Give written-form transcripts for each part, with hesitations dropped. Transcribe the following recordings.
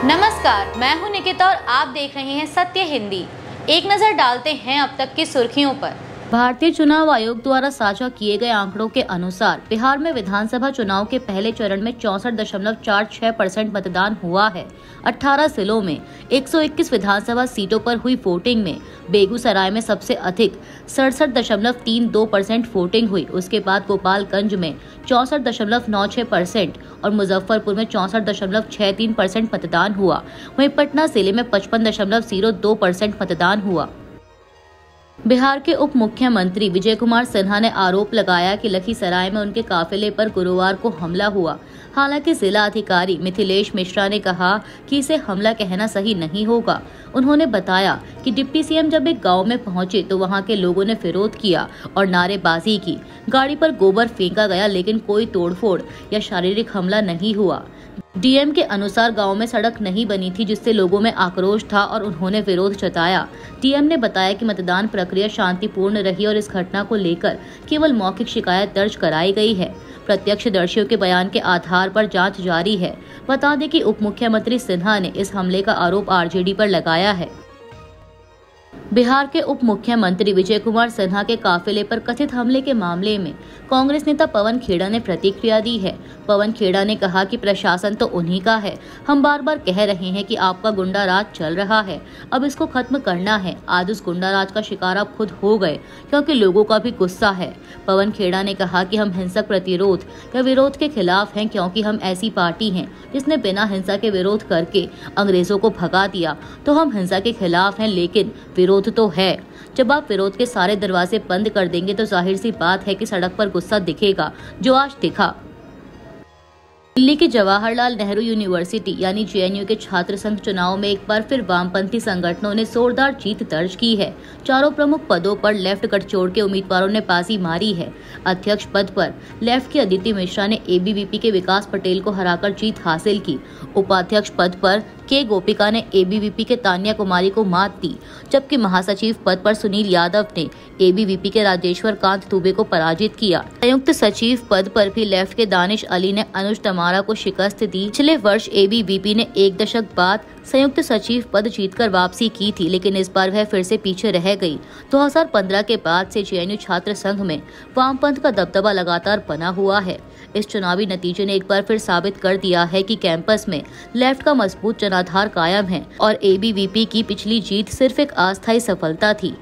नमस्कार, मैं हूं निकिता और आप देख रहे हैं सत्य हिंदी। एक नजर डालते हैं अब तक की सुर्खियों पर। भारतीय चुनाव आयोग द्वारा साझा किए गए आंकड़ों के अनुसार बिहार में विधानसभा चुनाव के पहले चरण में 64.46% मतदान हुआ है। 18 जिलों में 121 विधानसभा सीटों पर हुई वोटिंग में बेगूसराय में सबसे अधिक 67.32% वोटिंग हुई। उसके बाद गोपालगंज में 64.96% और मुजफ्फरपुर में 64.63% मतदान हुआ। वहीं पटना जिले में 55.02% मतदान हुआ। बिहार के उप मुख्यमंत्री विजय कुमार सिन्हा ने आरोप लगाया कि लखीसराय में उनके काफिले पर गुरुवार को हमला हुआ। हालांकि जिला अधिकारी मिथिलेश मिश्रा ने कहा कि इसे हमला कहना सही नहीं होगा। उन्होंने बताया कि डिप्टी सीएम जब एक गांव में पहुंचे तो वहां के लोगों ने विरोध किया और नारेबाजी की। गाड़ी पर गोबर फेंका गया, लेकिन कोई तोड़फोड़ या शारीरिक हमला नहीं हुआ। डीएम के अनुसार गांव में सड़क नहीं बनी थी, जिससे लोगों में आक्रोश था और उन्होंने विरोध जताया। डीएम ने बताया कि मतदान प्रक्रिया शांतिपूर्ण रही और इस घटना को लेकर केवल मौखिक शिकायत दर्ज कराई गई है। प्रत्यक्षदर्शियों के बयान के आधार पर जांच जारी है। बता दें कि उप मुख्यमंत्री सिन्हा ने इस हमले का आरोप आरजेडी पर लगाया है। बिहार के उप मुख्यमंत्री विजय कुमार सिन्हा के काफिले पर कथित हमले के मामले में कांग्रेस नेता पवन खेड़ा ने प्रतिक्रिया दी है। पवन खेड़ा ने कहा कि प्रशासन तो उन्हीं का है। हम बार बार कह रहे हैं कि आपका गुंडा राज चल रहा है, अब इसको खत्म करना है। आज उस गुंडा राज का शिकार आप खुद हो गए, क्योंकि लोगों का भी गुस्सा है। पवन खेड़ा ने कहा कि हम हिंसक प्रतिरोध या विरोध के खिलाफ हैं, क्योंकि हम ऐसी पार्टी हैं जिसने बिना हिंसा के विरोध करके अंग्रेजों को भगा दिया। तो हम हिंसा के खिलाफ हैं, लेकिन विरोध तो है। जब आप विरोध के सारे दरवाजे बंद कर देंगे तो जाहिर सी बात है कि सड़क पर गुस्सा दिखेगा, जो आज दिखा। दिल्ली के जवाहरलाल नेहरू यूनिवर्सिटी यानी जेएनयू के छात्र संघ चुनाव में एक बार फिर वामपंथी संगठनों ने जोरदार जीत दर्ज की है। चारों प्रमुख पदों पर लेफ्ट गठजोड़ के उम्मीदवारों ने बाजी मारी है। अध्यक्ष पद पर लेफ्ट की अदिति मिश्रा ने एबीवीपी के विकास पटेल को हराकर जीत हासिल की। उपाध्यक्ष पद पर के गोपिका ने एबीवीपी के तान्या कुमारी को मात दी, जबकि महासचिव पद पर सुनील यादव ने एबीवीपी के राजेश्वर कांत दुबे को पराजित किया। संयुक्त सचिव पद पर भी लेफ्ट के दानिश अली ने अनुज तमारा को शिकस्त दी। पिछले वर्ष एबीवीपी ने एक दशक बाद संयुक्त सचिव पद जीतकर वापसी की थी, लेकिन इस बार वह फिर से पीछे रह गई। 2015 के बाद से जेएनयू छात्र संघ में वामपंथ का दबदबा लगातार बना हुआ है। इस चुनावी नतीजे ने एक बार फिर साबित कर दिया है कि कैंपस में लेफ्ट का मजबूत जनाधार कायम है और एबीवीपी की पिछली जीत सिर्फ एक अस्थायी सफलता थी।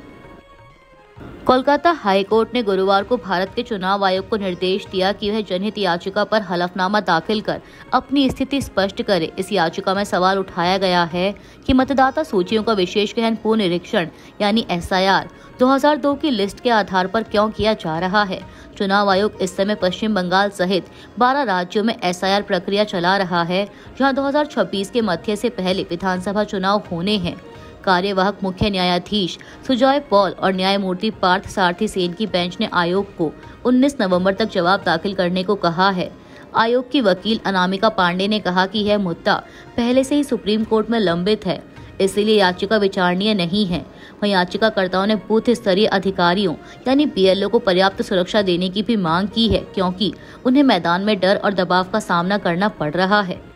कोलकाता हाईकोर्ट ने गुरुवार को भारत के चुनाव आयोग को निर्देश दिया कि वह जनहित याचिका पर हलफनामा दाखिल कर अपनी स्थिति स्पष्ट करे। इस याचिका में सवाल उठाया गया है कि मतदाता सूचियों का विशेष गहन पुनरीक्षण यानी एसआईआर 2002 की लिस्ट के आधार पर क्यों किया जा रहा है। चुनाव आयोग इस समय पश्चिम बंगाल सहित 12 राज्यों में एसआईआर प्रक्रिया चला रहा है, जहां 2026 के मध्य से पहले विधानसभा चुनाव होने हैं। कार्यवाहक मुख्य न्यायाधीश सुजॉय पॉल और न्यायमूर्ति पार्थ सारथी सेन की बेंच ने आयोग को 19 नवंबर तक जवाब दाखिल करने को कहा है। आयोग की वकील अनामिका पांडे ने कहा कि यह मुद्दा पहले से ही सुप्रीम कोर्ट में लंबित है, इसलिए याचिका विचारणीय नहीं है। वहीं याचिकाकर्ताओं ने बूथ स्तरीय अधिकारियों यानी बीएलओ को पर्याप्त सुरक्षा देने की भी मांग की है, क्योंकि उन्हें मैदान में डर और दबाव का सामना करना पड़ रहा है।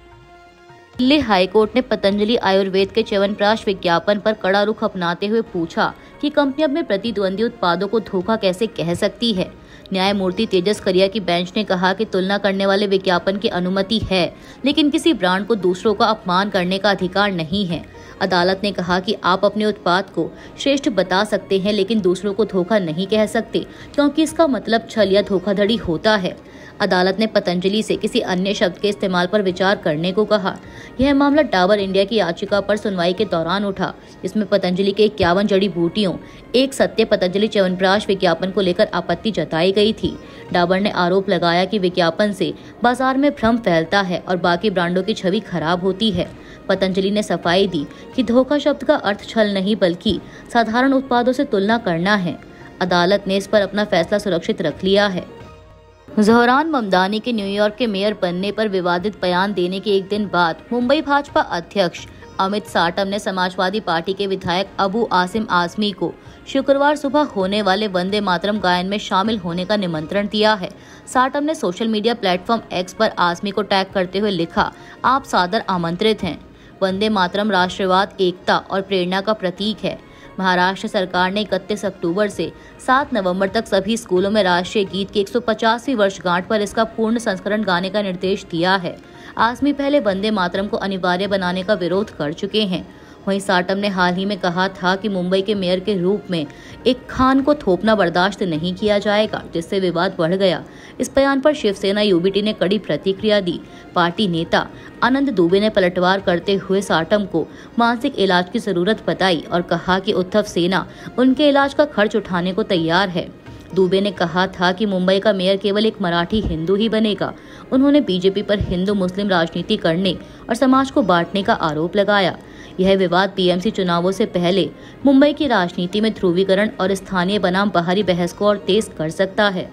दिल्ली हाईकोर्ट ने पतंजलि आयुर्वेद के च्यवनप्राश विज्ञापन पर कड़ा रुख अपनाते हुए पूछा कि कंपनी अपने प्रतिद्वंदी उत्पादों को धोखा कैसे कह सकती है। न्यायमूर्ति तेजस करिया की बेंच ने कहा कि तुलना करने वाले विज्ञापन की अनुमति है, लेकिन किसी ब्रांड को दूसरों का अपमान करने का अधिकार नहीं है। अदालत ने कहा कि आप अपने उत्पाद को श्रेष्ठ बता सकते हैं, लेकिन दूसरों को धोखा नहीं कह सकते, क्योंकि इसका मतलब छल या धोखाधड़ी होता है। अदालत ने पतंजलि से किसी अन्य शब्द के इस्तेमाल पर विचार करने को कहा। यह मामला डाबर इंडिया की याचिका पर सुनवाई के दौरान उठा, जिसमें पतंजलि के 51 जड़ी बूटियों एक सत्य पतंजलि च्यवनप्राश विज्ञापन को लेकर आपत्ति जताई गई थी। डाबर ने आरोप लगाया कि विज्ञापन से बाजार में भ्रम फैलता है और बाकी ब्रांडों की छवि खराब होती है। पतंजलि ने सफाई दी कि धोखा शब्द का अर्थ छल नहीं, बल्कि साधारण उत्पादों से तुलना करना है। अदालत ने इस पर अपना फैसला सुरक्षित रख लिया है। ज़ोहरान ममदानी के न्यूयॉर्क के मेयर बनने पर विवादित बयान देने के एक दिन बाद मुंबई भाजपा अध्यक्ष अमित साटम ने समाजवादी पार्टी के विधायक अबू आसिम आजमी को शुक्रवार सुबह होने वाले वंदे मातरम गायन में शामिल होने का निमंत्रण दिया है। साटम ने सोशल मीडिया प्लेटफॉर्म एक्स पर आजमी को टैग करते हुए लिखा, आप सादर आमंत्रित हैं। वंदे मातरम राष्ट्रवाद, एकता और प्रेरणा का प्रतीक है। महाराष्ट्र सरकार ने 31 अक्टूबर से 7 नवंबर तक सभी स्कूलों में राष्ट्रीय गीत की 150वीं वर्षगांठ पर इसका पूर्ण संस्करण गाने का निर्देश दिया है। आज़मी पहले वंदे मातरम को अनिवार्य बनाने का विरोध कर चुके हैं। वहीं साटम ने हाल ही में कहा था कि मुंबई के मेयर के रूप में एक खान को थोपना बर्दाश्त नहीं किया जाएगा, जिससे विवाद बढ़ गया। इस बयान पर शिवसेना यूबीटी ने कड़ी प्रतिक्रिया दी। पार्टी नेता आनंद दुबे ने पलटवार करते हुए साटम को मानसिक इलाज की जरूरत बताई और कहा कि उद्धव सेना उनके इलाज का खर्च उठाने को तैयार है। दुबे ने कहा था कि मुंबई का मेयर केवल एक मराठी हिंदू ही बनेगा। उन्होंने बीजेपी पर हिंदू मुस्लिम राजनीति करने और समाज को बांटने का आरोप लगाया। यह विवाद बीएमसी चुनावों से पहले मुंबई की राजनीति में ध्रुवीकरण और स्थानीय बनाम बाहरी बहस को और तेज कर सकता है।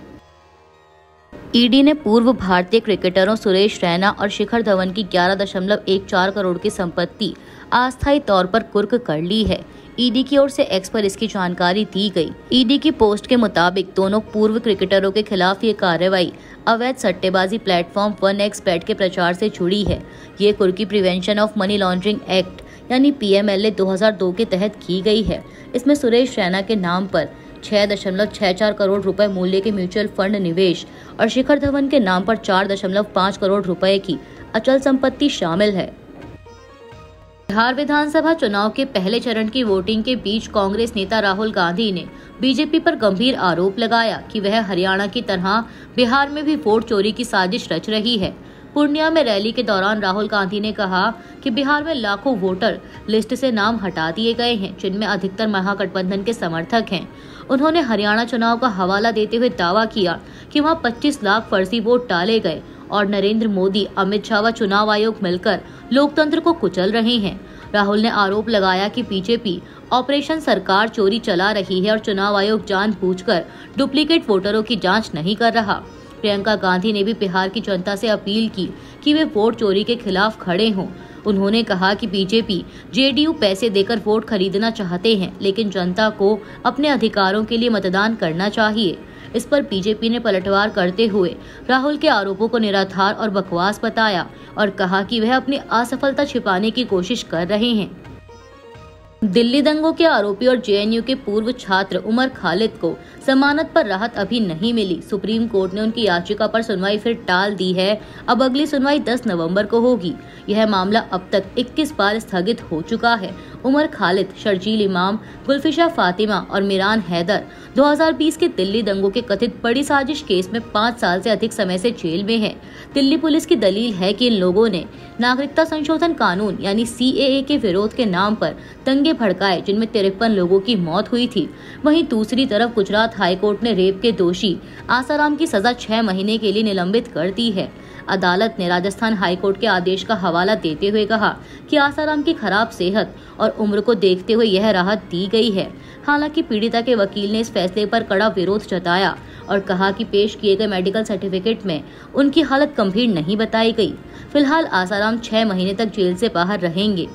ईडी ने पूर्व भारतीय क्रिकेटरों सुरेश रैना और शिखर धवन की 11.14 करोड़ की संपत्ति अस्थायी तौर पर कुर्क कर ली है। ईडी की ओर से एक्स पर इसकी जानकारी दी गई। ईडी की पोस्ट के मुताबिक दोनों पूर्व क्रिकेटरों के खिलाफ ये कार्रवाई अवैध सट्टेबाजी प्लेटफॉर्म 1xBet के प्रचार से जुड़ी है। ये कुर्की prevention of money laundering act यानी PMLA 2002 के तहत की गई है। इसमें सुरेश रैना के नाम पर 6.64 करोड़ रुपए मूल्य के म्यूचुअल फंड निवेश और शिखर धवन के नाम पर 4.5 करोड़ रुपए की अचल संपत्ति शामिल है। बिहार विधानसभा चुनाव के पहले चरण की वोटिंग के बीच कांग्रेस नेता राहुल गांधी ने बीजेपी पर गंभीर आरोप लगाया कि वह हरियाणा की तरह बिहार में भी वोट चोरी की साजिश रच रही है। पूर्णिया में रैली के दौरान राहुल गांधी ने कहा कि बिहार में लाखों वोटर लिस्ट से नाम हटा दिए गए हैं, जिनमें अधिकतर महागठबंधन के समर्थक हैं। उन्होंने हरियाणा चुनाव का हवाला देते हुए दावा किया कि वहां 25 लाख फर्जी वोट डाले गए और नरेंद्र मोदी, अमित शाह व चुनाव आयोग मिलकर लोकतंत्र को कुचल रहे हैं। राहुल ने आरोप लगाया कि बीजेपी ऑपरेशन सरकार चोरी चला रही है और चुनाव आयोग जानबूझकर डुप्लीकेट वोटरों की जांच नहीं कर रहा। प्रियंका गांधी ने भी बिहार की जनता से अपील की कि वे वोट चोरी के खिलाफ खड़े हों। उन्होंने कहा कि बीजेपी जेडीयू पैसे देकर वोट खरीदना चाहते हैं, लेकिन जनता को अपने अधिकारों के लिए मतदान करना चाहिए। इस पर बीजेपी ने पलटवार करते हुए राहुल के आरोपों को निराधार और बकवास बताया और कहा कि वह अपनी असफलता छिपाने की कोशिश कर रहे हैं। दिल्ली दंगों के आरोपी और जेएनयू के पूर्व छात्र उमर खालिद को जमानत पर राहत अभी नहीं मिली। सुप्रीम कोर्ट ने उनकी याचिका पर सुनवाई फिर टाल दी है। अब अगली सुनवाई 10 नवंबर को होगी। यह मामला अब तक 21 बार स्थगित हो चुका है। उमर खालिद, शर्जील इमाम, गुलफिशा फातिमा और मिरान हैदर 2020 के दिल्ली दंगों के कथित बड़ी साजिश केस में 5 साल से अधिक समय से जेल में है। दिल्ली पुलिस की दलील है कि इन लोगों ने नागरिकता संशोधन कानून यानी CAA के विरोध के नाम पर दंगे भड़काए, जिनमें 53 लोगों की मौत हुई थी। वहीं दूसरी तरफ गुजरात हाईकोर्ट ने रेप के दोषी आसाराम की सजा 6 महीने के लिए निलंबित कर दी है। अदालत ने राजस्थान हाईकोर्ट के आदेश का हवाला देते हुए कहा कि आसाराम की खराब सेहत और उम्र को देखते हुए यह राहत दी गई है। हालांकि पीड़िता के वकील ने इस फैसले पर कड़ा विरोध जताया और कहा कि पेश किए गए मेडिकल सर्टिफिकेट में उनकी हालत गंभीर नहीं बताई गई। फिलहाल आसाराम 6 महीने तक जेल से बाहर रहेंगे।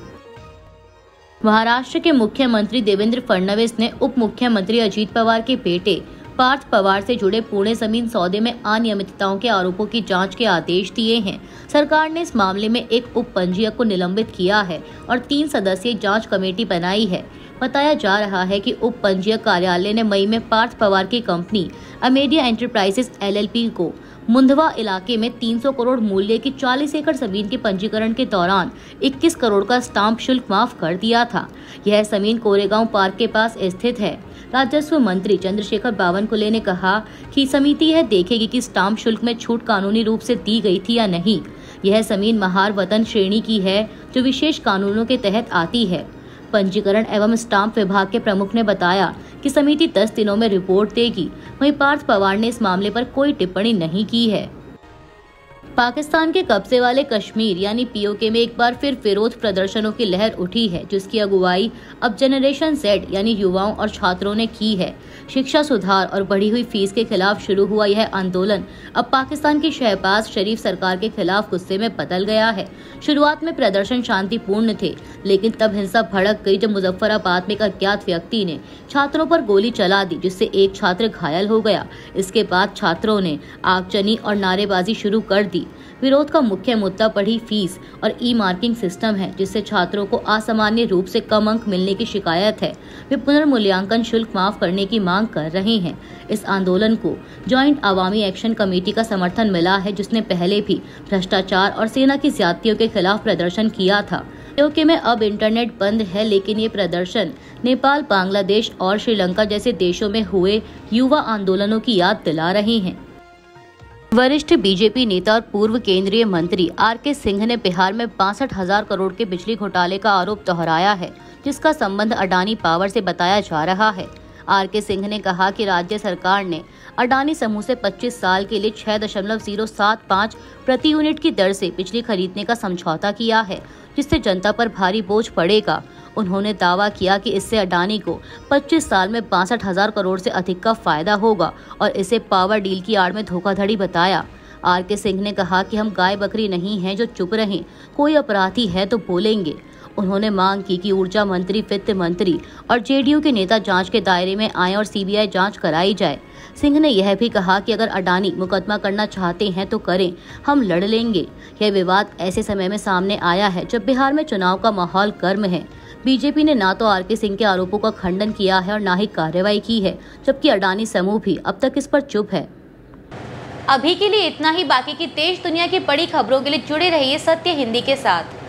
महाराष्ट्र के मुख्यमंत्री देवेंद्र फडणवीस ने उप मुख्यमंत्री अजीत पवार के बेटे पार्थ पवार से जुड़े पुणे जमीन सौदे में अनियमितताओं के आरोपों की जांच के आदेश दिए हैं। सरकार ने इस मामले में एक उप पंजीयक को निलंबित किया है और 3 सदस्यीय जांच कमेटी बनाई है। बताया जा रहा है कि उप पंजीयक कार्यालय ने मई में पार्थ पवार की कंपनी अमेडिया एंटरप्राइजेस LLP को मुंदवा इलाके में 300 करोड़ मूल्य की 40 एकड़ जमीन के पंजीकरण के दौरान 21 करोड़ का स्टाम्प शुल्क माफ कर दिया था। यह जमीन कोरेगांव पार्क के पास स्थित है। राजस्व मंत्री चंद्रशेखर बावनकुले ने कहा कि समिति यह देखेगी कि स्टाम्प शुल्क में छूट कानूनी रूप से दी गई थी या नहीं। यह जमीन महार वतन श्रेणी की है जो विशेष कानूनों के तहत आती है। पंजीकरण एवं स्टाम्प विभाग के प्रमुख ने बताया कि समिति 10 दिनों में रिपोर्ट देगी। वहीं पार्थ पवार ने इस मामले पर कोई टिप्पणी नहीं की है। पाकिस्तान के कब्जे वाले कश्मीर यानी POK में एक बार फिर विरोध प्रदर्शनों की लहर उठी है, जिसकी अगुवाई अब जनरेशन Z यानी युवाओं और छात्रों ने की है। शिक्षा सुधार और बढ़ी हुई फीस के खिलाफ शुरू हुआ यह आंदोलन अब पाकिस्तान की शहबाज शरीफ सरकार के खिलाफ गुस्से में बदल गया है। शुरुआत में प्रदर्शन शांतिपूर्ण थे, लेकिन तब हिंसा भड़क गई जब मुजफ्फराबाद में एक अज्ञात व्यक्ति ने छात्रों पर गोली चला दी, जिससे एक छात्र घायल हो गया। इसके बाद छात्रों ने आगजनी और नारेबाजी शुरू कर दी। थी। विरोध का मुख्य मुद्दा बढ़ी फीस और ई मार्किंग सिस्टम है, जिससे छात्रों को असामान्य रूप से कम अंक मिलने की शिकायत है। वे पुनर्मूल्यांकन शुल्क माफ करने की मांग कर रहे हैं। इस आंदोलन को जॉइंट अवामी एक्शन कमेटी का समर्थन मिला है, जिसने पहले भी भ्रष्टाचार और सेना की ज्यादतियों के खिलाफ प्रदर्शन किया था। यूके में अब इंटरनेट बंद है, लेकिन ये प्रदर्शन नेपाल, बांग्लादेश और श्रीलंका जैसे देशों में हुए युवा आंदोलनों की याद दिला रहे हैं। वरिष्ठ बीजेपी नेता और पूर्व केंद्रीय मंत्री आर.के. सिंह ने बिहार में 62,000 करोड़ के बिजली घोटाले का आरोप दोहराया है, जिसका संबंध अडानी पावर से बताया जा रहा है। आर.के. सिंह ने कहा कि राज्य सरकार ने अडानी समूह से 25 साल के लिए 6.075 प्रति यूनिट की दर से बिजली खरीदने का समझौता किया है, जिससे जनता पर भारी बोझ पड़ेगा। उन्होंने दावा किया कि इससे अडानी को 25 साल में 62,000 करोड़ से अधिक का फायदा होगा और इसे पावर डील की आड़ में धोखाधड़ी बताया। आर.के. सिंह ने कहा कि हम गाय बकरी नहीं हैं जो चुप रहें, कोई अपराधी है तो बोलेंगे। उन्होंने मांग की कि ऊर्जा मंत्री, वित्त मंत्री और जेडीयू के नेता जांच के दायरे में आए और सीबीआई जांच कराई जाए। सिंह ने यह भी कहा कि अगर अडानी मुकदमा करना चाहते हैं तो करें, हम लड़ लेंगे। यह विवाद ऐसे समय में सामने आया है जब बिहार में चुनाव का माहौल गर्म है। बीजेपी ने ना तो आर.के. सिंह के आरोपों का खंडन किया है और ना ही कार्रवाई की है, जबकि अडानी समूह भी अब तक इस पर चुप है। अभी के लिए इतना ही। बाकी की देश दुनिया की बड़ी खबरों के लिए जुड़े रहिए सत्य हिंदी के साथ।